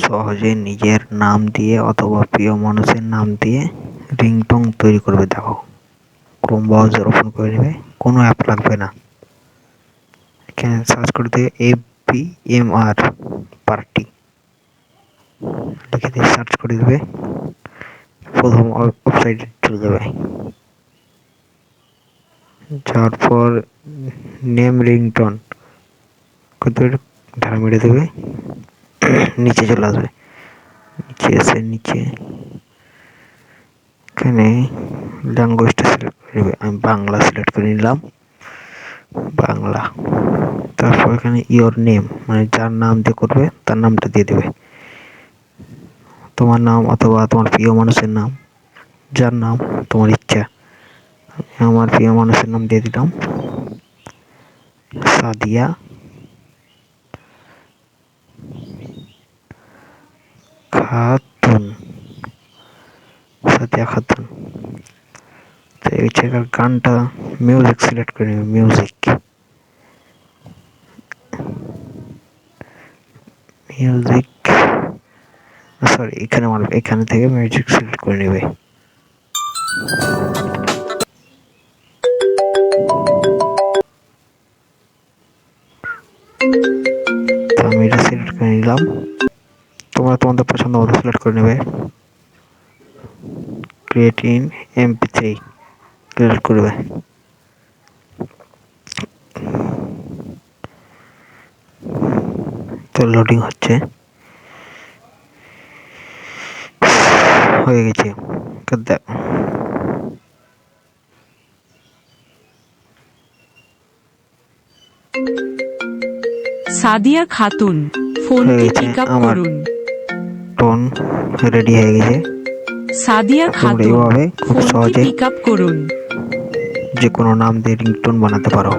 সহজে নিজের নাম দিয়ে অথবা প্রিয় মানুষের নাম দিয়ে রিংটোন তৈরি করবে। দেখো, ক্রোম ব্রাউজার ওপেন করে নেবে, কোনো অ্যাপ লাগবে না। এখানে সার্চ করে দেবে APMR পার্টি, লিখে দিয়ে সার্চ করে দেবে, প্রথম ওয়েবসাইটে চলে যাবে। যাওয়ার পর নেম রিংটোন ঢাল মেরে দেবে, নিচে চলে আসবে। নিচে এসে নিচে এখানে ল্যাঙ্গুয়েজটা সিলেক্ট করে নেবে। আমি বাংলা সিলেক্ট করে নিলাম, বাংলা। তারপর এখানে ইওর নেম, মানে যার নাম দিয়ে করবে তার নামটা দিয়ে দেবে, তোমার নাম অথবা তোমার প্রিয় মানুষের নাম, যার নাম তোমার ইচ্ছা। আমার প্রিয় মানুষের নাম দিয়ে দিলাম সাদিয়া খাতুন, সাদিয়া খাতুন। তো এই জায়গার গানটা মিউজিক সিলেক্ট করে নেবে, মিউজিক সরি, এখানে থেকে মিউজিক সিলেক্ট করে নেবে। তো আমি এটা সিলেক্ট করে নিলাম, তোমরা তোমাদের পছন্দ মতো সিলেক্ট করে নেবে। ক্রিয়েট ইন MP3 ক্রিয়েট করবে। তো লোডিং হচ্ছে, হয়ে গেছে। সাদিয়া খাতুন, ফোনটি পিকআপ করুন। টোন রেডি হয়ে গেছে। সাদিয়া খাতুন, এইভাবে খুব ফোনটি সহজে পিকআপ করুন। যে কোনো নাম দিয়ে রিংটোন বানাতে পারো।